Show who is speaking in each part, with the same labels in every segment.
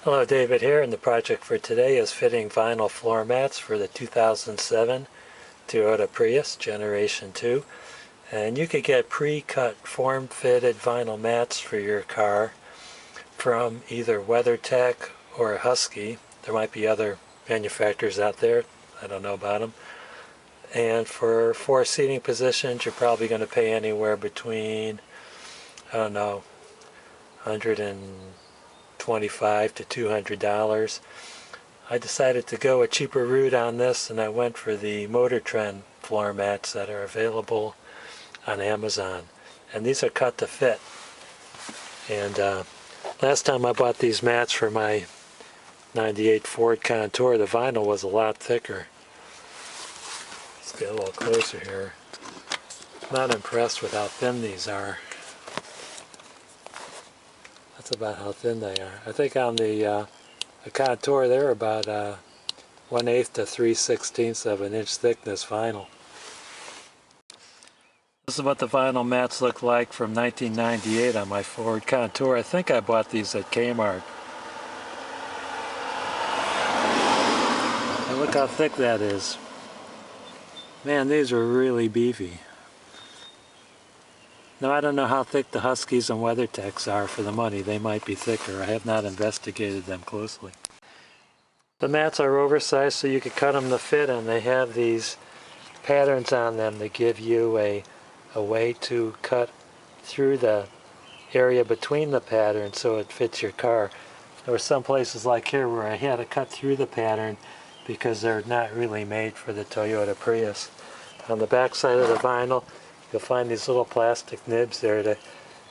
Speaker 1: Hello, David here, and the project for today is fitting vinyl floor mats for the 2007 Toyota Prius Generation 2. And you could get pre-cut, form-fitted vinyl mats for your car from either WeatherTech or Husky. There might be other manufacturers out there, I don't know about them. And for 4 seating positions, you're probably going to pay anywhere between, I don't know, $125 to $200. I decided to go a cheaper route on this, and I went for the Motor Trend floor mats that are available on Amazon. And these are cut to fit. And last time I bought these mats for my 98 Ford Contour, the vinyl was a lot thicker. Let's get a little closer here. Not impressed with how thin these are. That's about how thin they are. I think on the Contour they're about 1/8 to 3/16 of an inch thickness vinyl. This is what the vinyl mats look like from 1998 on my Ford Contour. I think I bought these at Kmart. And look how thick that is. Man, these are really beefy. Now, I don't know how thick the Huskies and WeatherTechs are for the money. They might be thicker. I have not investigated them closely. The mats are oversized, so you can cut them to fit, and they have these patterns on them that give you a way to cut through the area between the patterns so it fits your car. There were some places like here where I had to cut through the pattern because they're not really made for the Toyota Prius. On the back side of the vinyl, you'll find these little plastic nibs there to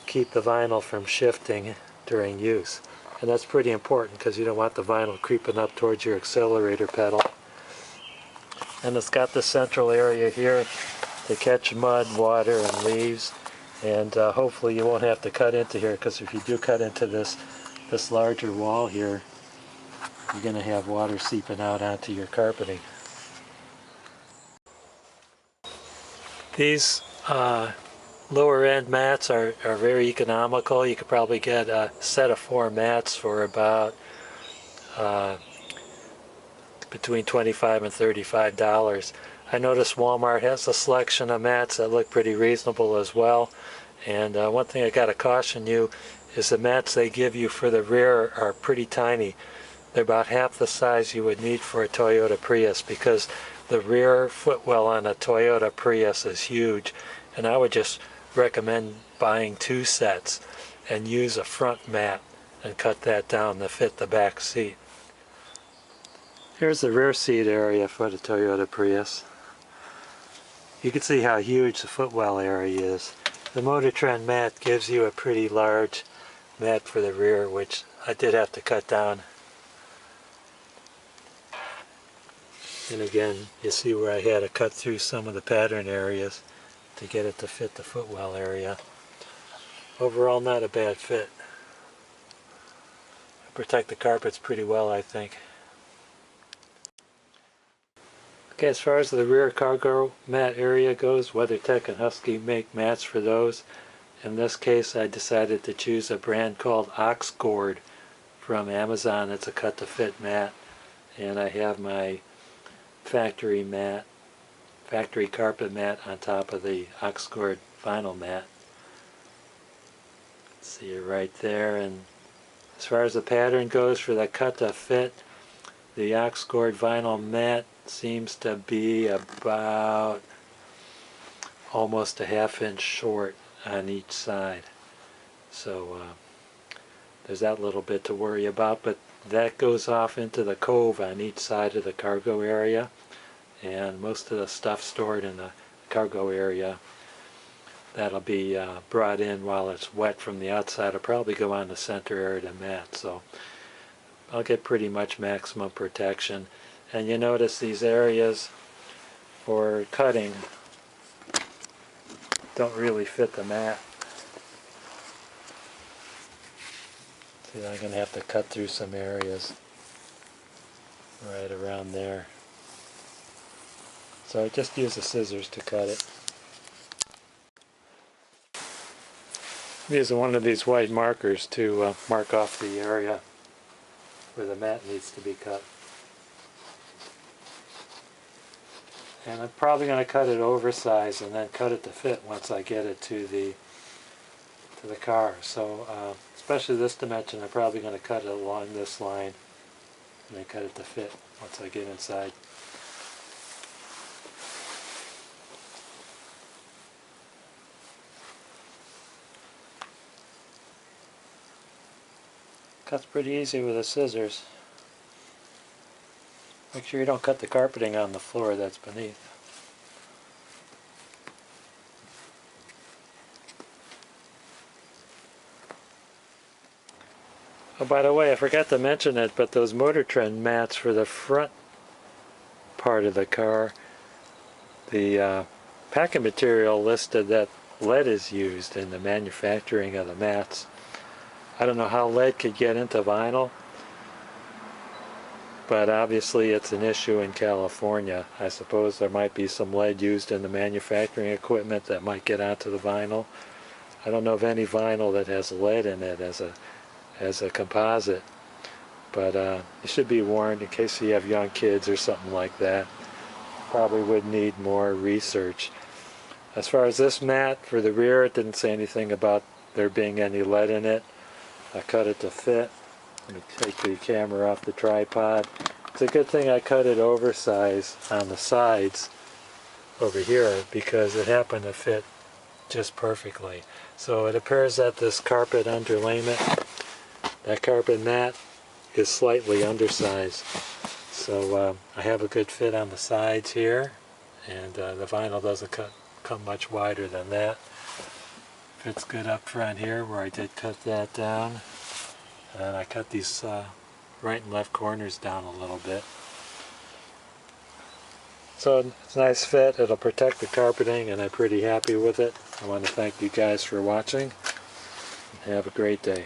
Speaker 1: keep the vinyl from shifting during use. And that's pretty important because you don't want the vinyl creeping up towards your accelerator pedal. And it's got the central area here to catch mud, water, and leaves. And hopefully you won't have to cut into here, because if you do cut into this larger wall here, you're going to have water seeping out onto your carpeting. These lower end mats are very economical. You could probably get a set of 4 mats for about between $25 and $35. I noticed Walmart has a selection of mats that look pretty reasonable as well. And one thing I got to caution you is the mats they give you for the rear are pretty tiny. They're about half the size you would need for a Toyota Prius, because the rear footwell on a Toyota Prius is huge, and I would just recommend buying 2 sets and use a front mat and cut that down to fit the back seat. Here's the rear seat area for the Toyota Prius. You can see how huge the footwell area is. The Motor Trend mat gives you a pretty large mat for the rear, which I did have to cut down. And again, you see where I had to cut through some of the pattern areas to get it to fit the footwell area. Overall, not a bad fit. I protect the carpets pretty well, I think. Okay, as far as the rear cargo mat area goes, WeatherTech and Husky make mats for those. In this case, I decided to choose a brand called Oxgoard from Amazon. It's a cut-to-fit mat, and I have my factory carpet mat on top of the Oxgoard vinyl mat. See it right there. And as far as the pattern goes for the cut-to-fit, the Oxgoard vinyl mat seems to be about almost a ½ inch short on each side. So there's that little bit to worry about, but that goes off into the cove on each side of the cargo area, and most of the stuff stored in the cargo area that'll be brought in while it's wet from the outside will probably go on the center area of the mat. So I'll get pretty much maximum protection. And you notice these areas for cutting don't really fit the mat. See, I'm going to have to cut through some areas right around there. So I just use the scissors to cut it. I'm using one of these white markers to mark off the area. where the mat needs to be cut. And I'm probably going to cut it oversized and then cut it to fit once I get it to the car. So especially this dimension, I'm probably going to cut it along this line and then cut it to fit once I get inside. Cuts pretty easy with the scissors. Make sure you don't cut the carpeting on the floor that's beneath. Oh, by the way, I forgot to mention it, but those Motor Trend mats for the front part of the car, the packing material listed that lead is used in the manufacturing of the mats. I don't know how lead could get into vinyl, but obviously it's an issue in California. I suppose there might be some lead used in the manufacturing equipment that might get onto the vinyl. I don't know of any vinyl that has lead in it as a composite, but you should be warned in case you have young kids or something like that. Probably would need more research. As far as this mat for the rear, it didn't say anything about there being any lead in it. I cut it to fit. Let me take the camera off the tripod. It's a good thing I cut it oversized on the sides over here because it happened to fit just perfectly. So it appears that this carpet underlayment, that carpet mat, is slightly undersized. So I have a good fit on the sides here, and the vinyl doesn't come much wider than that. Fits good up front here where I did cut that down. And I cut these right and left corners down a little bit. So it's a nice fit. It'll protect the carpeting and I'm pretty happy with it. I want to thank you guys for watching. Have a great day.